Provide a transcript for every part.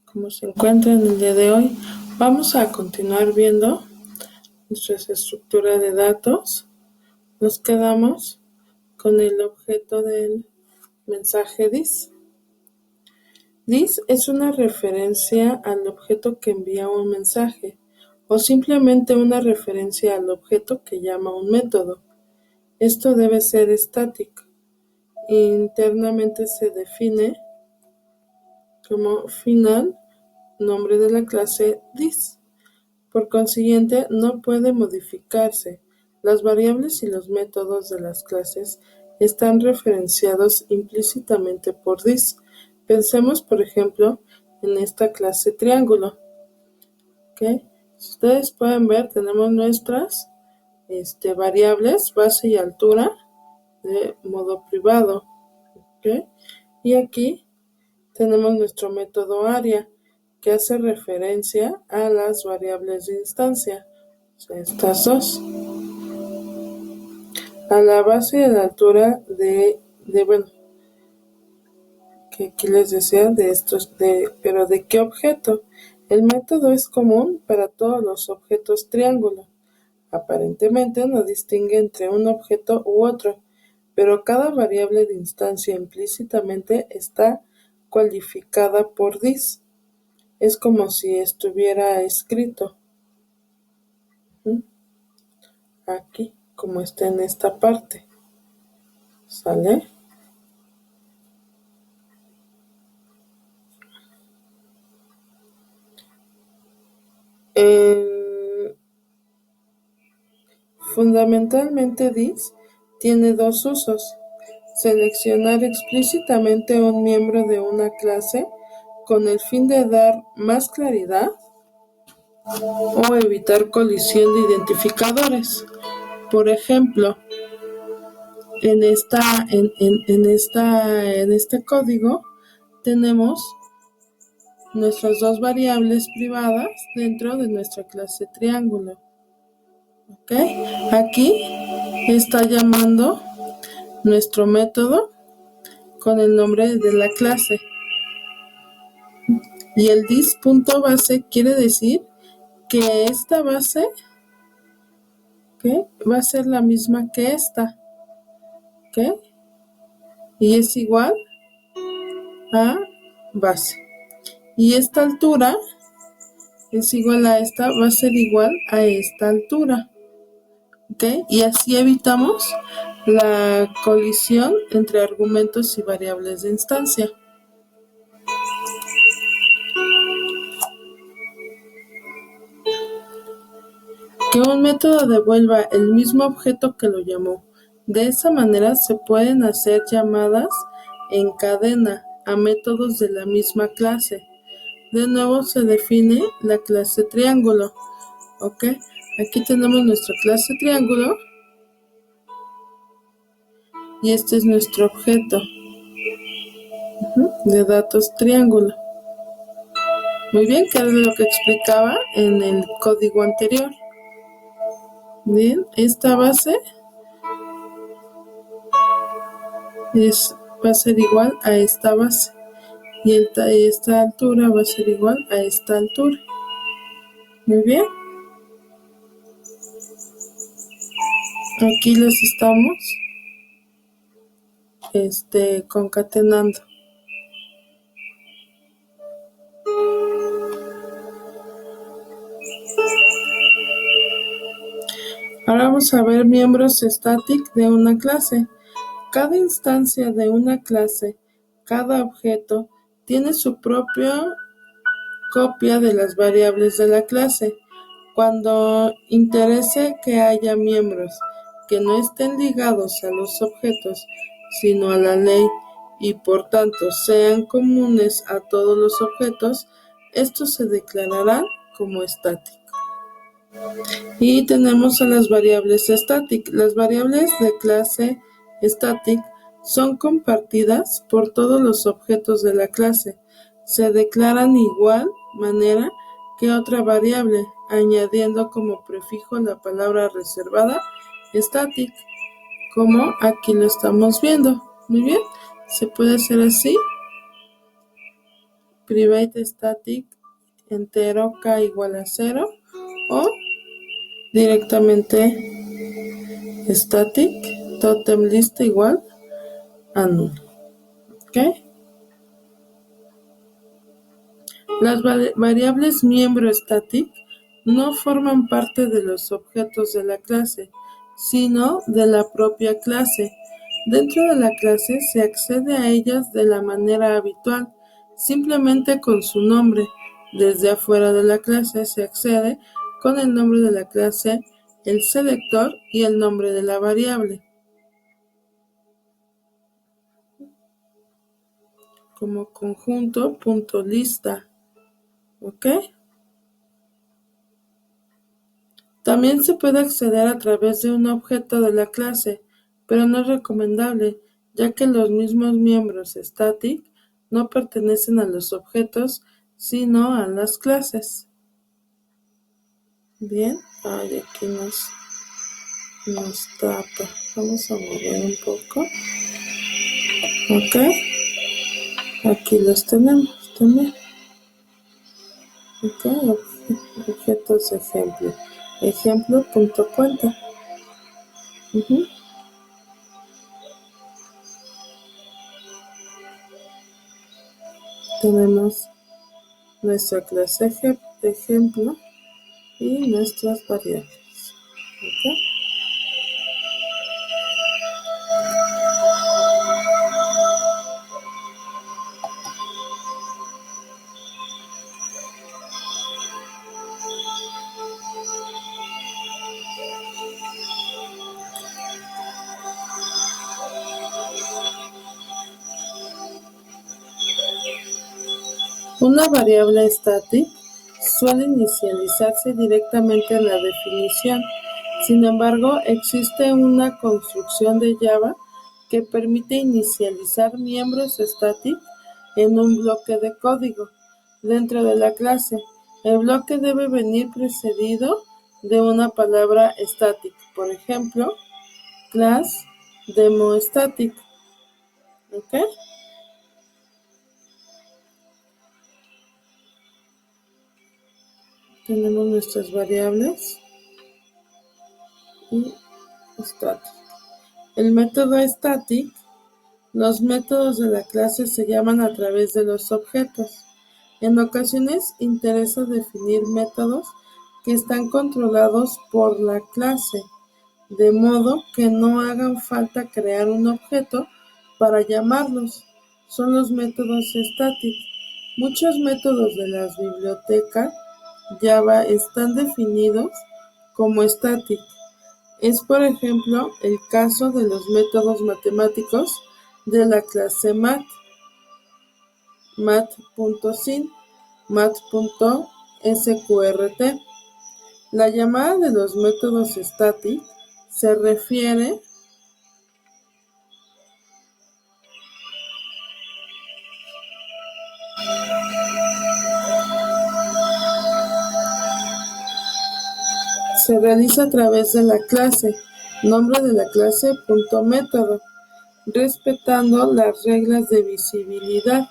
¿Cómo se encuentran el día de hoy? Vamos a continuar viendo nuestra estructura de datos. Nos quedamos con el objeto del mensaje this. This es una referencia al objeto que envía un mensaje o simplemente una referencia al objeto que llama un método. Esto debe ser estático. Internamente se define como final nombre de la clase this. Por consiguiente, no puede modificarse. Las variables y los métodos de las clases están referenciados implícitamente por this. Pensemos, por ejemplo, en esta clase triángulo. ¿Okay? Si ustedes pueden ver, tenemos nuestras variables, base y altura, de modo privado. ¿Okay? Y aquí tenemos nuestro método área, que hace referencia a las variables de instancia, o sea, estas dos. A la base y a la altura que aquí les decía de estos, pero ¿de qué objeto? El método es común para todos los objetos triángulo. Aparentemente no distingue entre un objeto u otro, pero cada variable de instancia implícitamente está cualificada por this. Es como si estuviera escrito aquí, como está en esta parte. ¿Sale? Fundamentalmente this tiene dos usos: seleccionar explícitamente un miembro de una clase con el fin de dar más claridad o evitar colisión de identificadores. Por ejemplo, en este código tenemos nuestras dos variables privadas dentro de nuestra clase triángulo. ¿Ok? Aquí está llamando nuestro método con el nombre de la clase. Y el this.base quiere decir que esta base, ¿okay?, va a ser la misma que esta. ¿Ok? Y es igual a base. Y esta altura es igual a esta, va a ser igual a esta altura. ¿Ok? Y así evitamos la colisión entre argumentos y variables de instancia. Que un método devuelva el mismo objeto que lo llamó. De esa manera se pueden hacer llamadas en cadena a métodos de la misma clase. De nuevo se define la clase triángulo. ¿Ok? Aquí tenemos nuestra clase triángulo y este es nuestro objeto de datos triángulo. Muy bien, que es lo que explicaba en el código anterior. Bien, esta base va a ser igual a esta base y esta altura va a ser igual a esta altura. Muy bien. Aquí los estamos concatenando. Ahora vamos a ver miembros static de una clase. Cada instancia de una clase, cada objeto, tiene su propia copia de las variables de la clase. Cuando interese que haya miembros que no estén ligados a los objetos, sino a la ley, y por tanto sean comunes a todos los objetos, estos se declararán como estáticos. Y tenemos a las variables static. Las variables de clase static son compartidas por todos los objetos de la clase. Se declaran igual manera que otra variable, añadiendo como prefijo la palabra reservada static, como aquí lo estamos viendo. Muy bien, se puede hacer así. private static entero k igual a 0 o directamente static totem list igual a null. ¿Ok? Las variables miembro static no forman parte de los objetos de la clase, sino de la propia clase. Dentro de la clase se accede a ellas de la manera habitual, simplemente con su nombre. Desde afuera de la clase se accede con el nombre de la clase, el selector y el nombre de la variable. Como conjunto.lista. ¿Ok? También se puede acceder a través de un objeto de la clase, pero no es recomendable, ya que los mismos miembros static no pertenecen a los objetos, sino a las clases. Bien, aquí nos tapa. Vamos a mover un poco. Ok, aquí los tenemos también. Ok, objetos ejemplo. Ejemplo.cuenta. Tenemos nuestra clase ejemplo y nuestras variables. ¿Ok? Una variable static suele inicializarse directamente en la definición. Sin embargo, existe una construcción de Java que permite inicializar miembros static en un bloque de código dentro de la clase. El bloque debe venir precedido de una palabra static, por ejemplo, class demo static. ¿Ok? Tenemos nuestras variables y static. El método static. Los métodos de la clase se llaman a través de los objetos. En ocasiones interesa definir métodos que están controlados por la clase, de modo que no hagan falta crear un objeto para llamarlos. Son los métodos static. Muchos métodos de las bibliotecas Java están definidos como static. Es, por ejemplo, el caso de los métodos matemáticos de la clase math, math.syn, math.sqrt. La llamada de los métodos static se refiere se realiza a través de la clase, nombre de la clase, método, respetando las reglas de visibilidad.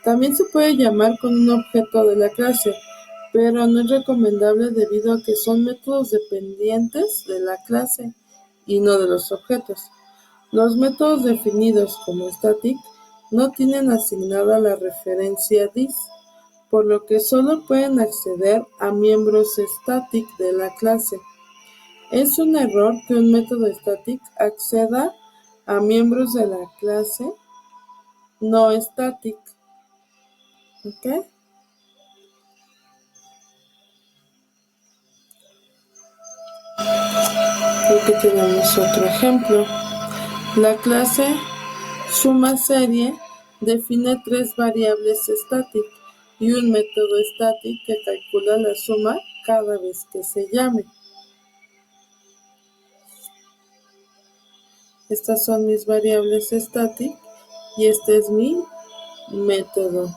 También se puede llamar con un objeto de la clase, pero no es recomendable debido a que son métodos dependientes de la clase y no de los objetos. Los métodos definidos como static no tienen asignada la referencia dis, por lo que solo pueden acceder a miembros static de la clase. Es un error que un método static acceda a miembros de la clase no static. ¿Ok? Aquí tenemos otro ejemplo. La clase SumaSerie define 3 variables static y un método static que calcula la suma cada vez que se llame. Estas son mis variables static y este es mi método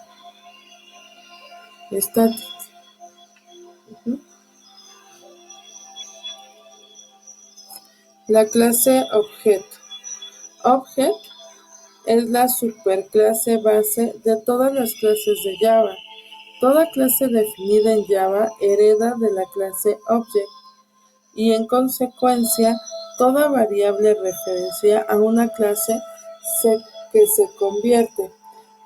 static. La clase objeto. Object es la superclase base de todas las clases de Java. Toda clase definida en Java hereda de la clase Object y en consecuencia toda variable referencia a una clase que se convierte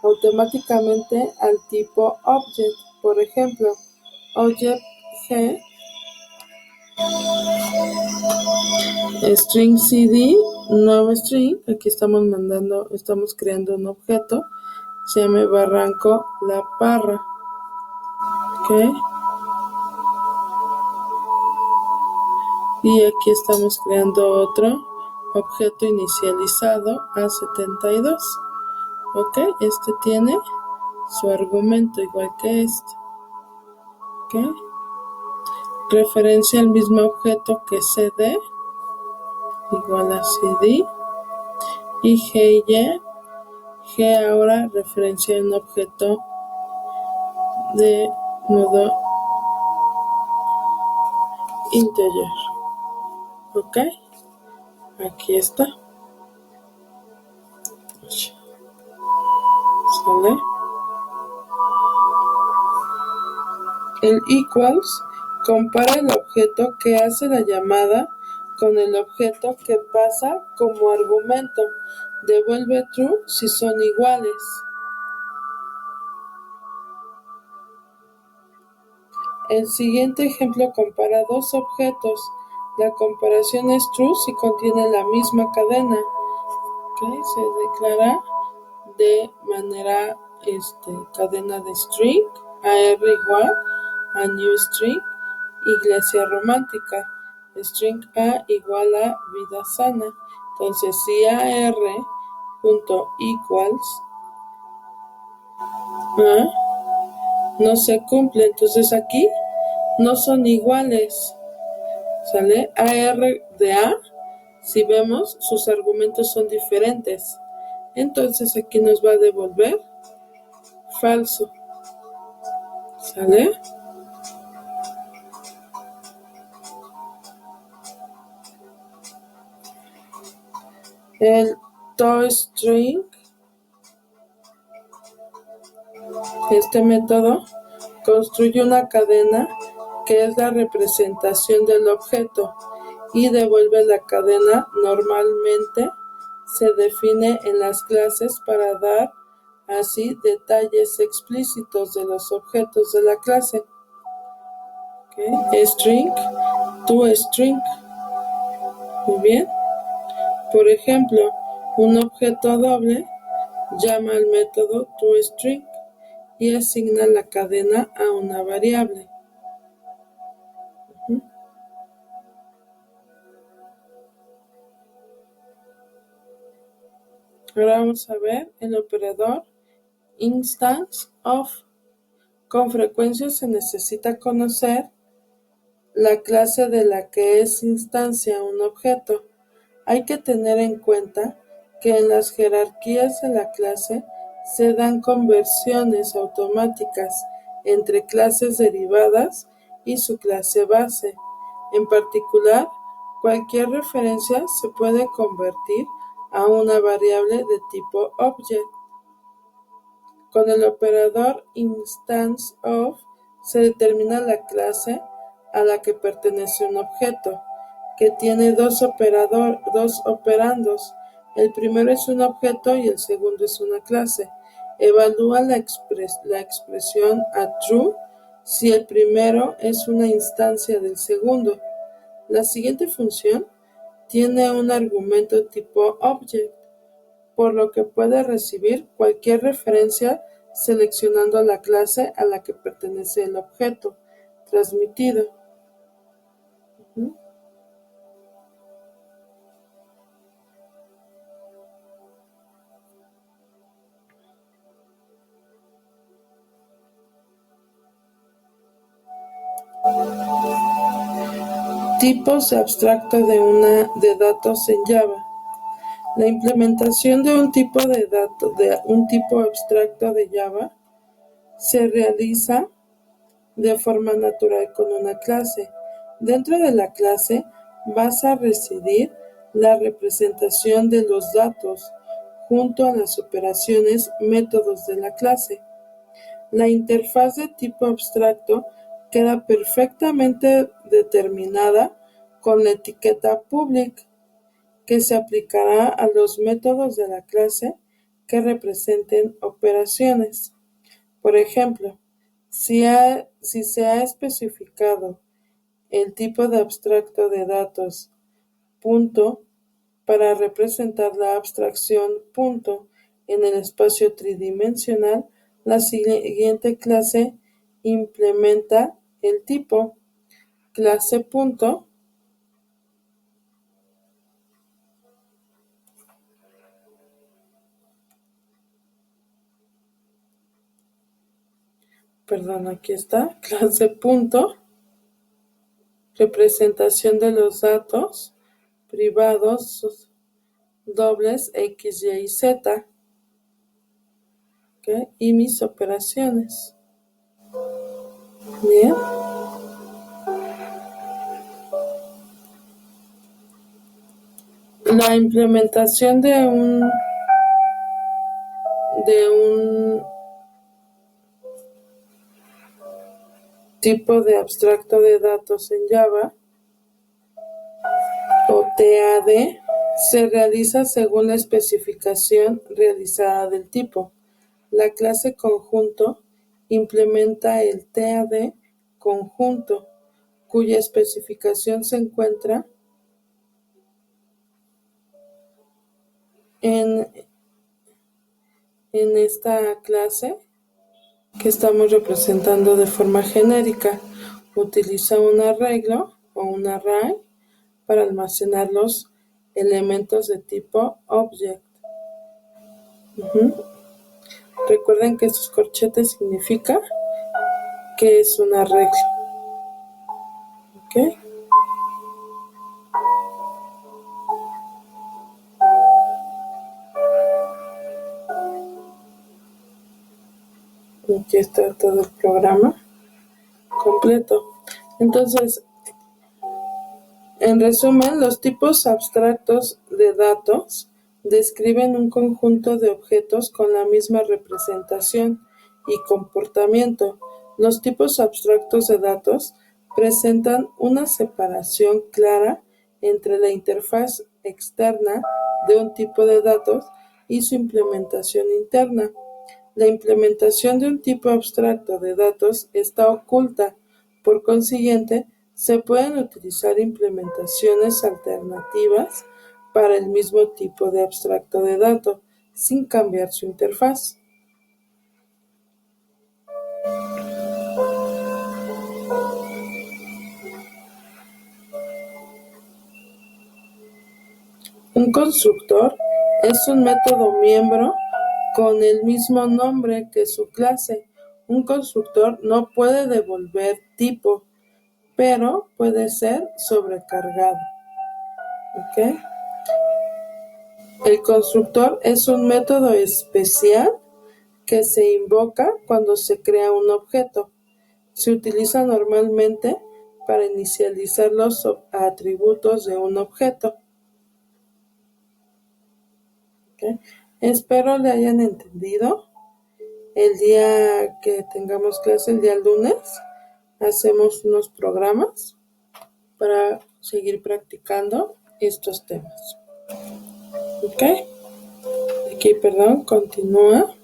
automáticamente al tipo Object. Por ejemplo, Object G string cd, nuevo string, aquí estamos creando un objeto, se llama Barranco La Parra, ¿ok? Y aquí estamos creando otro objeto inicializado A72, ¿ok? Este tiene su argumento igual que este, ¿ok? Referencia al mismo objeto que cd, igual a cd, y g y g ahora referencia a un objeto de modo integer, ¿ok? Aquí está, ¿sale? El equals compara el objeto que hace la llamada con el objeto que pasa como argumento. Devuelve true si son iguales. El siguiente ejemplo compara dos objetos. La comparación es true si contiene la misma cadena. ¿Okay? Se declara de manera cadena de string, AR igual a new string, iglesia romántica, string A igual a vida sana. Entonces si AR punto equals A no se cumple, entonces aquí no son iguales, ¿sale? AR de A, si vemos, sus argumentos son diferentes, entonces aquí nos va a devolver falso, ¿sale? El toString, este método, construye una cadena que es la representación del objeto y devuelve la cadena. Normalmente se define en las clases para dar así detalles explícitos de los objetos de la clase. ¿Okay? String, toString. Muy bien. Por ejemplo, un objeto doble llama al método toString y asigna la cadena a una variable. Ahora vamos a ver el operador instance of. Con frecuencia se necesita conocer la clase de la que es instancia un objeto. Hay que tener en cuenta que en las jerarquías de la clase se dan conversiones automáticas entre clases derivadas y su clase base. En particular, cualquier referencia se puede convertir a una variable de tipo object. Con el operador instance of se determina la clase a la que pertenece un objeto, que tiene dos operandos. El primero es un objeto y el segundo es una clase. Evalúa la expresión a true si el primero es una instancia del segundo. La siguiente función tiene un argumento tipo object, por lo que puede recibir cualquier referencia seleccionando la clase a la que pertenece el objeto transmitido. Tipos de abstracto de datos en Java. La implementación de un tipo abstracto de Java se realiza de forma natural con una clase. Dentro de la clase vas a residir la representación de los datos junto a las operaciones métodos de la clase. La interfaz de tipo abstracto queda perfectamente determinada con la etiqueta public, que se aplicará a los métodos de la clase que representen operaciones. Por ejemplo, si se ha especificado el tipo de abstracto de datos punto para representar la abstracción punto en el espacio tridimensional, la siguiente clase implementa el tipo clase punto aquí está, clase punto, representación de los datos privados dobles X, Y y Z, ¿okay? Y mis operaciones. Bien. La implementación de un tipo de abstracto de datos en Java o TAD se realiza según la especificación realizada del tipo. La clase conjunto implementa el TAD conjunto, cuya especificación se encuentra en esta clase que estamos representando de forma genérica. Utiliza un arreglo o un array para almacenar los elementos de tipo object. Recuerden que estos corchetes significa que es un arreglo. ¿Ok? Aquí está todo el programa completo. Entonces, en resumen, los tipos abstractos de datos describen un conjunto de objetos con la misma representación y comportamiento. Los tipos abstractos de datos presentan una separación clara entre la interfaz externa de un tipo de datos y su implementación interna. La implementación de un tipo abstracto de datos está oculta, por consiguiente, se pueden utilizar implementaciones alternativas para el mismo tipo de abstracto de datos, sin cambiar su interfaz. Un constructor es un método miembro con el mismo nombre que su clase. Un constructor no puede devolver tipo, pero puede ser sobrecargado. ¿Ok? El constructor es un método especial que se invoca cuando se crea un objeto. Se utiliza normalmente para inicializar los atributos de un objeto. ¿Okay? Espero le hayan entendido. El día que tengamos clase, el día lunes, hacemos unos programas para seguir practicando estos temas. ¿Ok? Aquí, continúa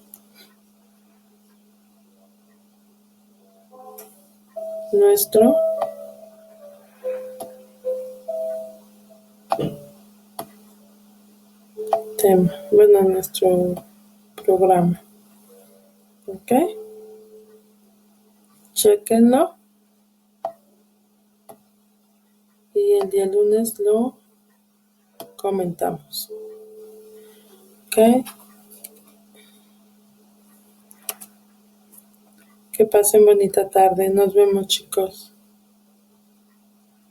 nuestro tema, nuestro programa. ¿Ok? Chequenlo y el día lunes lo comentamos. ¿Ok? Que pasen bonita tarde. Nos vemos, chicos.